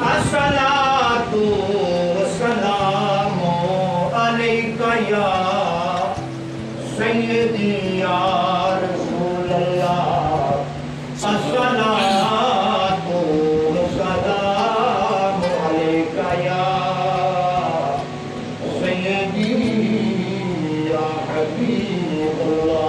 As-salatu was-salamu alayka ya Sayyidi ya Rasulullah. As-salatu was-salamu alayka ya Sayyidi ya Habibullah.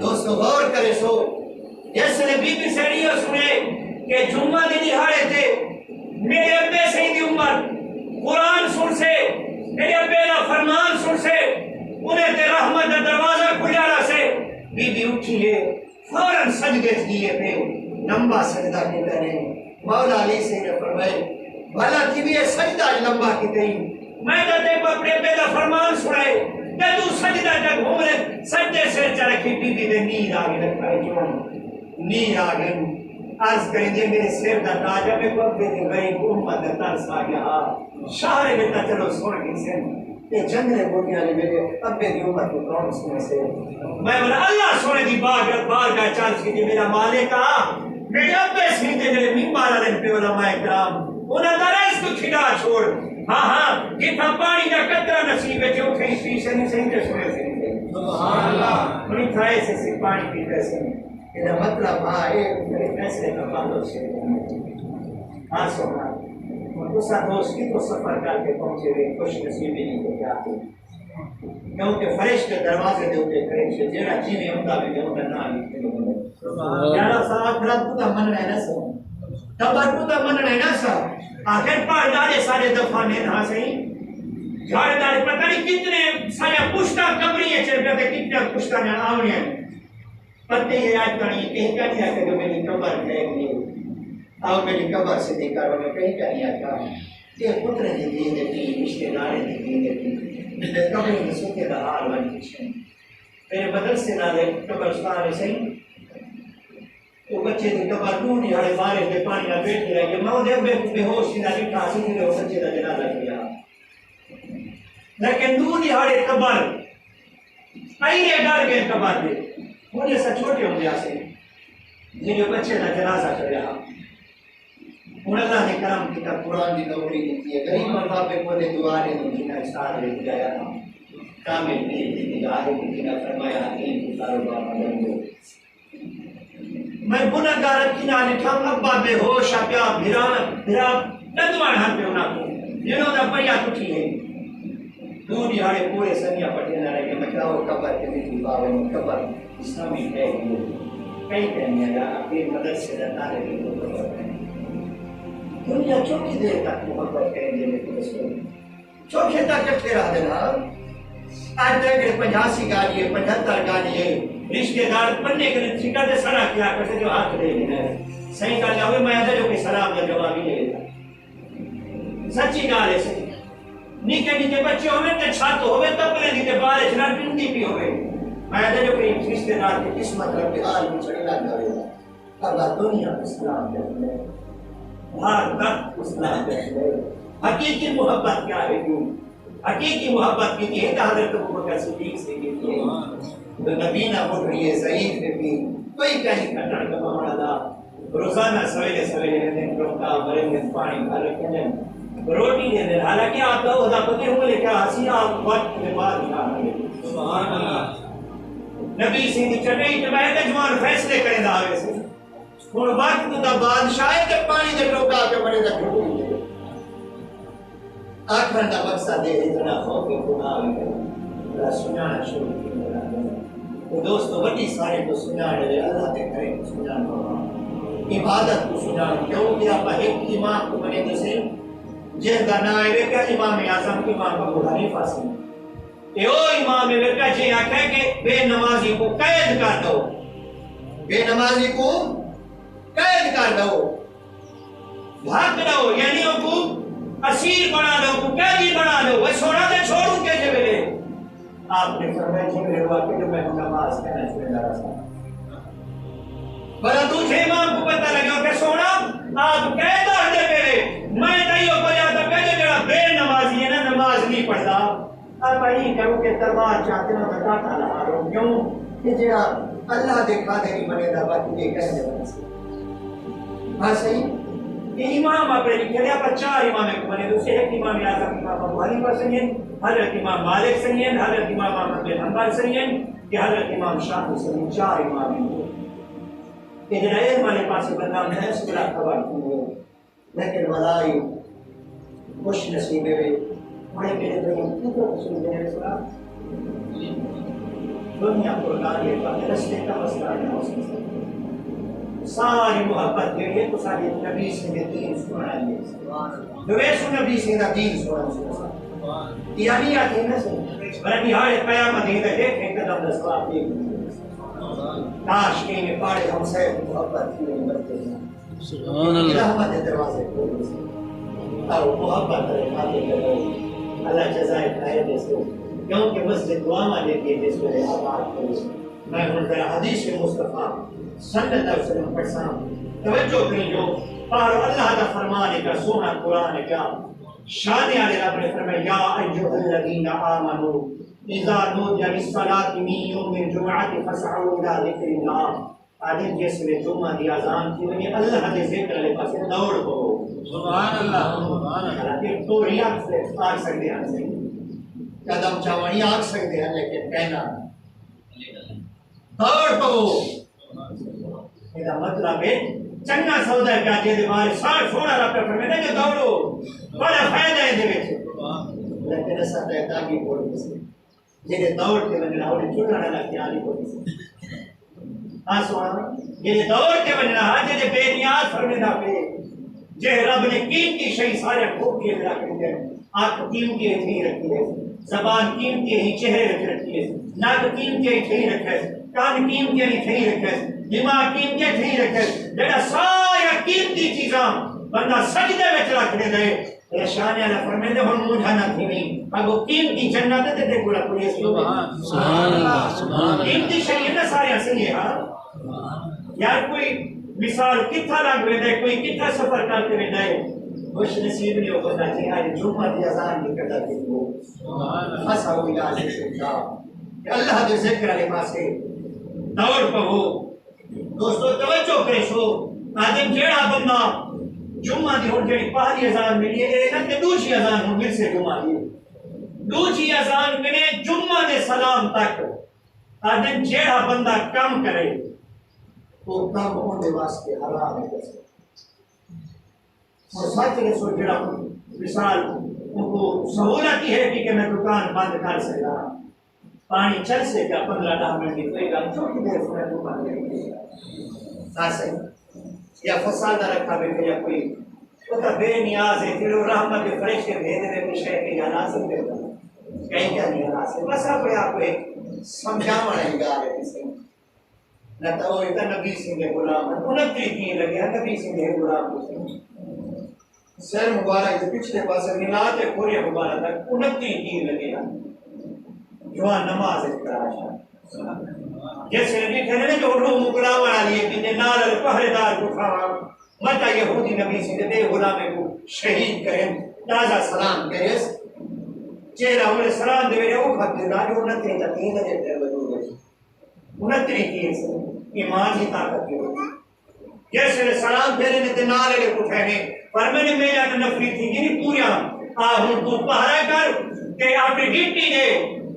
دوستو غور کرے سو جس نے بی بی سیڑیوں سنے کہ جمعہ دی دہاڑے تھے میرے ابے سے دی عمر قرآن سن سے میرے ابے کا فرمان سن سے انہیں تے رحمت دا دروازہ کھجارا سے بی بی اٹھی ہے فوراً سجدے دیے پہ لمبا سجدہ کے کرے مولا علی سے نے فرمائے بھلا تھی بھی سجدہ لمبا کی تھی میں تے اپنے ابے کا فرمان سنائے تے تو سجدہ تک گھوم رہے سجدے سے چرکھی بی بی دے نیند آگے رکھائے جو نیند آگے عرض کریں دے میرے سیر دا تاجہ میں کو ابے دے غریب امت دا ترس آگیا شہر میں تا چلو سوڑ کی سے یہ جنگلے بوٹیاں نے میرے ابے دی امت کو کون سنے سے میں بولا اللہ سونے دی بار کا چانس کی میرا مالکہ میرے ابے سے دے میرے ممبارا دن پہ علماء کرام انہاں دا رئیس کو کھڑا چھوڑ ہاں جتنا پانی دا قطرہ نصیب ہے جو کہیں پیشے نہیں صحیح تے سنے سے سبحان اللہ انہیں تھائے سے پانی پیتے سے یہ مطلب آئے میرے فیصلے کا پاندو سے ہاں سونا دوسرا دوست کی تو سفر کر کے پہنچے ہوئے خوش نصیبی نہیں کو کیا کیونکہ فرشتے دروازے دے ہوتے فرشتے جیڑا جیوے ہوتا بھی جو ہوتا نہ آگے جیڑا صاحب رات کو تا من رہنا سا تبر کو تا من رہنا سا آخر پار دارے سارے دفعہ میں نہ صحیح جھاڑے دارے پتہ نہیں کتنے سارے پشتہ کبریے چل پہ کتنے پشتہ میں آونے ہیں پتے یہ آج کرنی کہیں کا نہیں آتا جو میری قبر ہے اور میری قبر سے دیکھا انہیں کہیں کا نہیں آتا یہ پتر دی دی دیتی رشتے دارے دی دی دیتی میں قبر میں سوکے دا حال بن کچھ میرے بدل سے نہ دے قبرستان ہے صحیح وہ بچے دی قبر ٹوٹی ہڑے مارے دے پانی نہ بیٹھ رہے یہ ماں دے بے ہوش نہ لٹھا سکتے ہو سچے دا جنازہ کیا لیکن دونی ہڑے قبر آئیے ڈر گئے قبر دے مجھے سا چھوٹے ہوں گیا سے جنہیں بچے دا جنازہ کر رہا انہوں اللہ نے کرم کی تک قرآن کی نوکری دیتی ہے غریب مربع پہ بولے دعارے دو جنہ اکسار لے جایا تھا کامل کی نگاہ کی جنہ فرمایا حقیم کی کاروبار مدن دو میں گناہگار کی نالی ٹھام ابا بے ہوش پیا بھرا ندوان ہر پہ ہونا کو جنہوں نے پڑیا کٹھی ہے دور یہاں پورے سنیا پڑھے نہ رہے مچاو قبر کے بھی باوے قبر اسلامی ہے کئی کہنے ہیں اپنی مدد سے رہتا ہے دنیا چوکی دیر تک محبت کریں گے لیکن اس کو چوکے تک جب پھر آ دینا آج تک 85 گاڑی 75 گاڑی رشتے دار پڑھنے کے لیے ٹھیکا دے سڑا کیا کرتے جو ہاتھ دے گئے صحیح کہا جاوے میں آدھا جو کہ سلام دا جواب ہی لے لیتا سچی گال ہے صحیح نیکے نیکے بچے ہوئے تے چھات ہوئے تپلے نیکے بارے چھنا پنڈی بھی ہوئے میں آدھا جو کہ رشتے دار کی قسمت رب حال میں چھڑی لگ جاوے اللہ دنیا اسلام دے لے بھار تک اسلام دے لے حقیقی محبت کیا ہے کیوں حقیقی محبت کی ہے حضرت ابوبکر صدیق سے کی ہے نبینا بول رہی ہے ضعیف ہے بھی کوئی کہیں کھٹڑ کا معاملہ دا روزانہ سویرے سویرے رہنے روکا مرے میں پانی بھر رکھنے روٹی دے دے حالانکہ آپ کا عہدہ پتے ہوئے کیا ہنسی آپ وقت کے بعد نکالیں سبحان اللہ نبی سے چٹائی چبائے تے جوان فیصلے کریں دعوے سے ہن وقت دا بادشاہ تے پانی دے ٹوکا کے بڑے دا ٹوٹی آخر دا مقصد دے اتنا ہو کہ خدا اللہ سنانا شروع کی تو دوستو بڑی سارے کو سنانے لے اللہ تے کرے کو سنانا عبادت کو سنانا کیوں کہ آپ ایک امام کو بنے دوسرے جہدہ نائے کا امام اعظم امام ابو حنیفہ سے کہ او امام وکا جی آکھے کہ بے نمازی کو قید کر دو بے نمازی کو قید کر دو بھاگ دو یعنی ان کو اسیر بنا دو کو قیدی بنا دو وہ چھوڑا دے چھوڑوں کے جبلے آپ نے فرمایا کہ میرے واقعے میں نماز کہنا چھوڑ رہا تھا بلا تجھے امام کو پتہ لگا کہ سونا آپ قید کر دے میرے میں تیو کو جاتا پہلے جڑا بے نمازی ہے نا نماز نہیں پڑھتا اب یہی کہوں کہ دربار چاہتے ہیں تو کاٹا لگا رہا ہوں کیوں کہ جڑا اللہ دیکھا دے نہیں بنے دا باقی یہ کہنے بنے سے ہاں صحیح یہ امام اپنے لکھے لیا پر 4 امام کو بنے دوسرے ایک امام اعظم امام ابو حنیفہ سنین حضرت امام مالک سنین حضرت امام احمد بن حنبل سنین کہ حضرت امام شافعی سنین 4 امام ہیں کہ جنہیں علم والے پاس بندہ ہے اس بلا خبر کی لیکن ملائی خوش نصیبے میں بڑے میرے بھائی کیوں رسول اللہ دنیا قرآن لیتا ہے رشتے کا مسئلہ ہے اس کے ساتھ ساری محبت کے لیے تو ساری نبی سے دین سنائیں گے دویسو نبی سے دین سنائیں گے یہ نہیں آتی نا سن برنی ہارے قیامت ہی دے دیکھیں قدم دستوار دیکھ کاش کے میں پاڑے ہم سے محبت کی برتے ہیں سبحان اللہ رحمت دروازے کھولے سے اور محبت رہے خاطر کرو اللہ جزائے خیر دے سے کیونکہ مسجد دعا والے کے جس کو آباد کرے میں ہوں ذرا حدیث مصطفیٰ صلی اللہ علیہ وسلم پڑھتا ہوں توجہ کریں جو اور اللہ کا فرمان کا سونا قرآن کا شان علی رب نے فرمایا یا ایھا الذین آمنوا اذا نودی للصلاۃ من یوم الجمعۃ فاسعوا الی ذکر اللہ آج جس میں جمعہ دی اذان کی بنی اللہ کے ذکر والے پاس دوڑ پڑو سبحان اللہ کہ تو ریاض سے آ سکتے ہیں قدم چاوانی آگ سکتے ہیں لیکن کہنا دوڑ پو یہ مطلب ہے چنگا سودا کیا جے مارے سار چھوڑا رب پہ فرمایا کہ دوڑو بڑا فائدہ ہے دے وچ لیکن ایسا کہتا بھی بول سے جے دوڑ کے بننا اور چھوڑنا نہ کیا نہیں بول ہاں سونا یہ دوڑ کے بننا جے بے نیاز فرمایا پہ جے رب نے قیمتی شے سارے کھوپ کے رکھ دیا آنکھ قیمتی نہیں رکھی ہے زبان قیمتی ہی چہرے رکھی ہے ناک قیمتی ہی رکھا ہے کان قیمتی نہیں رکھا ہے دماغ قیمتی نہیں رکھا ہے جڑا سارا قیمتی چیزاں بندہ سجدے وچ رکھ دے اے شان اللہ فرماندے ہن مجھا نہ تھی نہیں اگو قیمتی جنت تے تے کوڑا کوئی سبحان اللہ سبحان اللہ قیمتی شے نہ سارے صحیح ہے ہاں یار کوئی مثال کتھا لگ وے کوئی کتھا سفر کر کے ویندا ہے خوش نصیب نہیں ہوتا کہ آج جمعہ کی اذان نکلتا کہ وہ فسا ہوئی آج کہ اللہ کے ذکر علیہ پاسے دوڑ پہو دوستو توجہ کرے سو آدم جیڑا بندہ جمعہ دی ہون جیڑی پہلی اذان ملی ہے نہ کہ دوسری اذان ہون مل سے جمعہ دی دوسری اذان ملے جمعہ دے سلام تک آدم جیڑا بندہ کم کرے وہ کم ہونے واسطے حرام ہے اور سچ نے سو جڑا مثال ان کو سہولت ہی ہے کہ میں دکان بند کر سکتا پانی چل سے کیا 15-10 منٹ کی کوئی گل چھوٹی دیر سے دکان لے ایسے یا فسادہ رکھا بیٹھے یا کوئی وہ تو بے نیاز ہے پھر وہ رحمت کے فرشتے بھیج دے کچھ ہے کہ یا ناصر دیتا کہیں کیا نہیں ناصر بس اپنے آپ کو ایک سمجھاونا ہی گا ہے کسی نہ تو وہ اتنا نبی سنگھ غلام ہے 29 دن لگے نبی سنگھ غلام کو سر مبارک کے پچھلے پاسے ملاد پورے مبارک تک 29 دن لگے جوان نماز کرا جیسے نبی کہنے نے جو روح مقرام علی کہ نال پہرے دار کو کھاوا متا یہودی نبی سے دے غلام کو شہید کریں تازہ سلام کرے چہرہ انہیں سلام دے وہ خط دا جو 29 دن دے وجود ہے 29 دن سے ایمان کی طاقت کی جیسے سلام پھیرے نے نال لے اٹھانے پر میں نے میرا نفری تھی کہ نہیں پورا ہوں تو پہرا کر کہ آپ نے ڈیٹی دے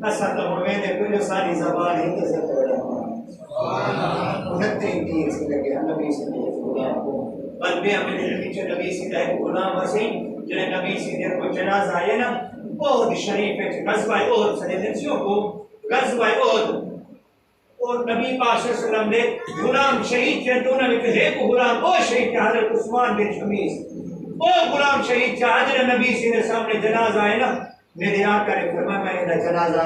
اصل تو ہمیں دے کوئی جو ساری زبان ہی تو سے پڑھا 29 دن سے لگے نبی سے غلام کو بل بے ہمیں دے پیچھے نبی سے دے غلام وسی جنہیں نبی سے دے کو جنازہ آئے نا بہت شریف ہے غزوہ احد سنیدنسیوں کو غزوہ احد اور نبی پاک صلی اللہ علیہ وسلم نے غلام شہید تھے تو انہوں نے ایک غلام وہ شہید تھے حضرت عثمان بن شمیس وہ غلام شہید تھے حضرت نبی سے سامنے جنازہ آئے نا میرے آقا نے فرمایا میں نے جنازہ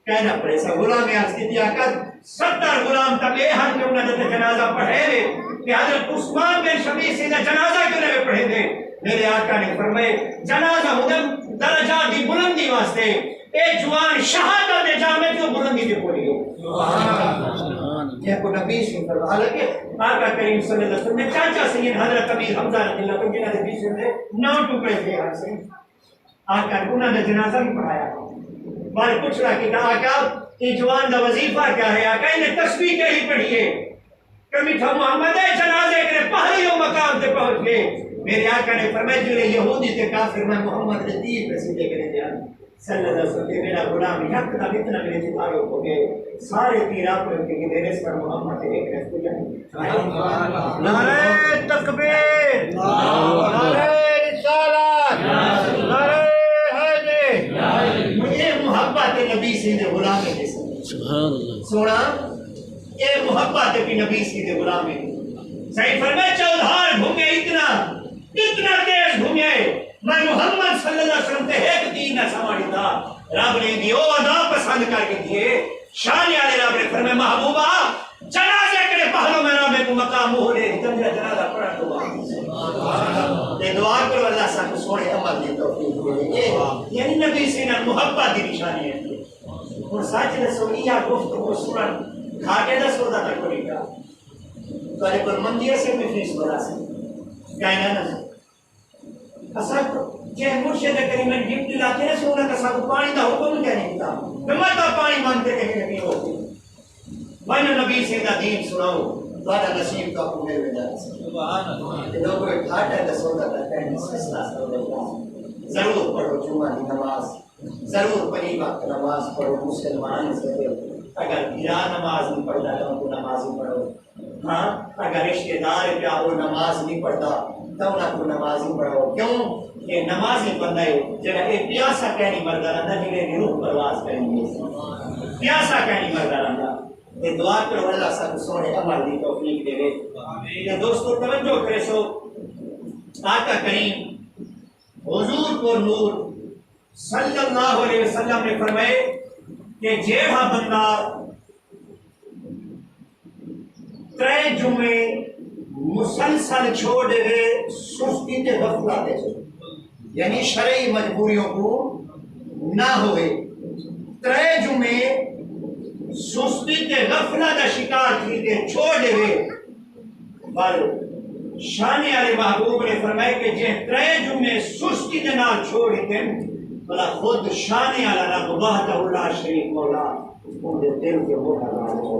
کہنا پڑے سا غلام عرض کی آقا 70 غلام تک یہ ہر کے انہوں نے جنازہ پڑھے لے کہ حضرت عثمان بن شمیس سے جنازہ کیوں نہیں پڑھے دے میرے آقا نے فرمائے جنازہ ہدم درجات دی بلندی واسطے اے جوان شہادت دے جامع کیوں بلندی دے پوری ہو یہ کو نبی سے فرمایا حالانکہ آقا کریم صلی اللہ علیہ وسلم نے چاچا سید حضرت امیر حمزہ رضی اللہ عنہ جنہوں نے بیچ میں 9 ٹکڑے تھے یہاں سے آقا انہوں نے جنازہ بھی پڑھایا بار پوچھ رہا کہ آقا یہ جوان دا وظیفہ کیا ہے آقا انہیں تسبیح کہی پڑھیے کمی تھا محمد ہے جنازے کے پہلے مقام سے پہنچ گئے میرے آقا نے فرمایا جو یہودی تے کافر میں محمد نے تیر رسیدے کرے دیا صلی اللہ علیہ وسلم میرا غلام حق کا اتنا میرے جباروں ہو گئے سارے تیر آپ کو کہ میرے اس پر محمد ایک رسول ہے نعرہ تکبیر نعرہ رسالت نعرہ حیدر مجھے محبت نبی سے سبحان اللہ سونا اے محبت کی نبی سی دے غلامی صحیح فرمائے چودھار گھومے اتنا تیز گھومے میں محمد صلی اللہ علیہ وسلم تے ایک دین نہ سماڑی تھا رب نے دی او ادا پسند کر کے دیے شان والے رب نے فرمایا محبوبہ جنازے کے پہلو میں رب کو مقام ہو لے جنازہ جنازہ پڑھ دو سبحان اللہ تے دعا کرو اللہ سب سونے عمل دی توفیق دے یعنی نبی سے نہ محبت دی نشانی ہے اور سچ رسولیہ گفتگو سنن کھا کے دا سودا تک کوئی کا تو پر مندیہ سے بھی فیس بنا سکتے کہنا نہ اسا جے مرشد کریم ڈیوٹی لاتے ہیں سونا کا سب پانی دا حکم کہنے دیتا میں تو پانی مانتے کہ نہیں ہوتی میں نبی سے دا دین سناؤ بڑا نصیب کا کو میرے جان سبحان اللہ لوگوں کے گھاٹے دا سودا کا کہنے سستا سودا ضرور پڑھو جمعہ کی نماز ضرور پڑھی وقت نماز پڑھو مسلمان سے اگر گرا نماز نہیں پڑھتا تو نماز ہی پڑھو ہاں اگر رشتے دار کیا وہ نماز نہیں پڑھتا تو نہ کو نماز ہی پڑھو کیوں کہ نمازی بندہ ہے جڑا اے پیاسا کہنی مردا رہندا جڑے روح پرواز کریں گے پیاسا کہنی مردا رہندا اے دعا کرو اللہ سب سونے عمل دی توفیق دے آمین دوستو توجہ کرے سو آقا کریم حضور کو نور صلی اللہ علیہ وسلم نے فرمائے کہ جیڑا بندہ ترے جمعے مسلسل چھوڑ دے سستی تے غفلت دے یعنی شرعی مجبوریوں کو نہ ہوئے ترے جمعے سستی تے غفلت دا شکار تھی تے چھوڑ دے پر شانے والے محبوب نے فرمائے کہ جے ترے جمعے سستی دے نال چھوڑی تے بلا خود شانے والا رب وحدہ لا شریک مولا ان دے دل کے وہ حلال ہو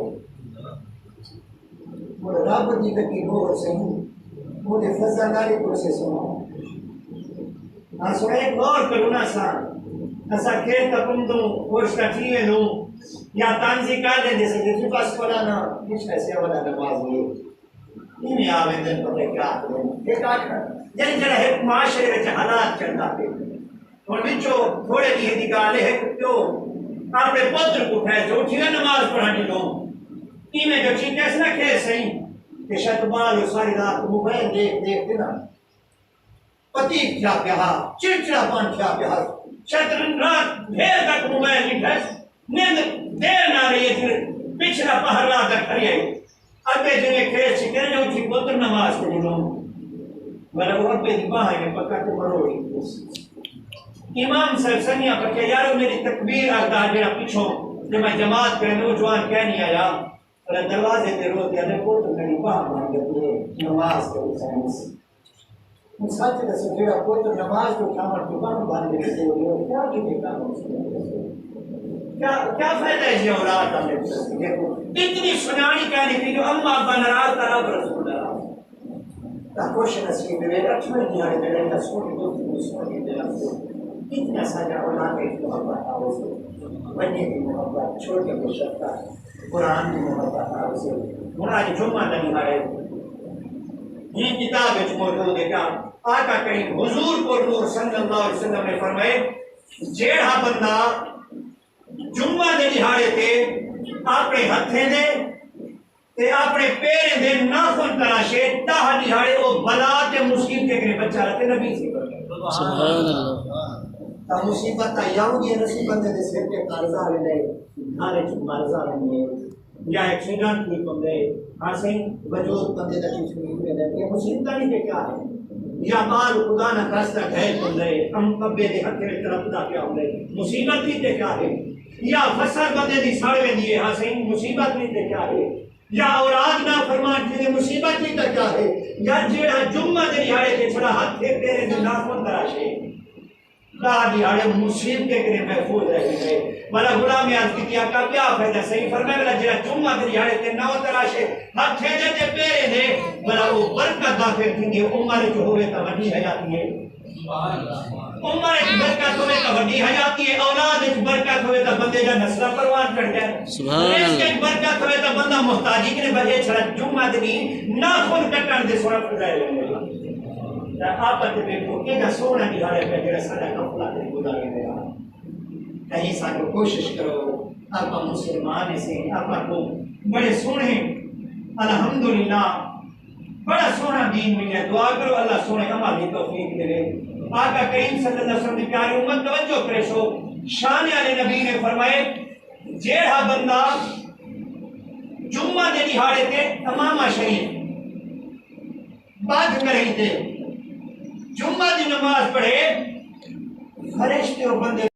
وہ رب دی کتی ہو صحیح وہ دے فضل ناری کو سے سنا ہاں سو ایک اور کرونا سان ایسا کھیل تکم دوں خوش کٹھیے دوں یا تانزی کر دیں جیسے کہ پاس پڑا نا کچھ ایسے والا نماز ہوئی انہیں آویدن پتہ کیا کریں ایک آکھا یعنی جڑا ایک معاشرے وچ حالات چلتا پہ اور بچو تھوڑے دیئے دی گالے ہے کیوں اپنے پتر کو کھائے جو اٹھیے نماز پڑھانی لوں میں جو چیز کیسے نہ کھے صحیح کہ شاید مال ساری رات موبائل دیکھ دینا پتی کیا پیا چڑچڑا پان کیا پیا شاید رات دیر تک موبائل نہیں کھائے نیند دیر نہ رہی ہے پھر پچھلا پہر رات تک کھڑی ہے اگے جنہیں کھے چھکے جو اٹھی پتر نماز پڑھنی لوں والا وہ پہ دی باہر میں پکا کے مروڑی امام صاحب سنیا پر کہ یارو میری تکبیر آگتا جڑا پیچھو جب میں جماعت کرے نوجوان کہہ نہیں آیا اور دروازے پہ رو دیا دیکھو تو میری باہر مان کے پورے نماز کے حسین سے ان ساتھ سے جڑا کوئی تو نماز کو کھامر کو باہر باندھ کے دے ہو کیا کی دیکھا کیا فائدہ ہے یہ اولاد ہم نے دیکھو اتنی سنانی کہنے کی جو اما ابا ناراض تھا رب رسول اللہ تا کوشش نصیب میں اچھے دیہاڑے میں رہنا سونی دوستی سونی دلا اتنا سجا اولاد کی محبت آوازے بڑے کی محبت چھوٹے کو شفقت قرآن کی محبت آوازے مراد جمعہ نہیں ہارے یہ کتاب وچ موجود ہے کہ آقا کریم حضور کو نور صلی اللہ علیہ وسلم نے فرمائے جیڑا بندہ جمعہ دے دہاڑے تے اپنے ہتھیں دے تے اپنے پیریں دے ناخن تراشے تاہ دہاڑے وہ بلا تے مصیبت کے بچہ رہتے نبی سے سبحان اللہ تا مصیبت تا یہودی نصیبت دے سر کے قرضہ لے گھارے چ قرضہ لے یا ایکسیڈنٹ کی بندے ہاسیں وجود بندے دا چیز نہیں دے یہ مصیبت نہیں کہ کیا ہے یا مال خدا نہ خاصہ گھر بندے ہم کبے دے ہتھ وچ طرف دا کیا ہوندے مصیبت نہیں تے کیا ہے یا فساد بندے دی ساڑ ویندی ہے ہاسیں مصیبت نہیں تے کیا ہے یا اولاد نہ فرمان کی مصیبت نہیں تے کیا ہے یا جڑا جمعہ دے دیہاڑے تے چھڑا ہاتھ پھیر تیرے دے ناخن تراشے دیہاڑے مصیبت کے کرے محفوظ رہ گئے والا غلام یاد کی کا کیا فائدہ صحیح فرمایا والا جڑا جمعہ دیہاڑے تے نہ تراشے ہتھ دے تے پیرے دے والا وہ برکت داخل تھی عمر جو ہوے تا وڈی حیاتی ہے سبحان اللہ عمر کی برکت ہوے تا وڈی حیاتی ہے اولاد کی برکت ہوے تا بندے دا نسل پروان کر جائے سبحان اللہ اس کی برکت ہوے تا بندہ محتاجی کے بجے چھڑا جمعہ دی ناخن کٹن دے سورا پڑے آپ تے دیکھو کہ سونا دیہاڑے پہ جڑا سارا کفلا تے گزارے گیا کہیں سانو کوشش کرو آپ مسلمان سے آپ کو بڑے سونے الحمدللہ بڑا سونا دین ملے دعا کرو اللہ سونے ہماری توفیق دے آقا کریم صلی اللہ علیہ وسلم کی پیاری امت توجہ کرشو شان علی نبی نے فرمائے جیڑا بندہ جمعہ دے دہاڑے تے امامہ شریف بات کریں تے جمعہ دی نماز پڑھے فرشتے اور بندے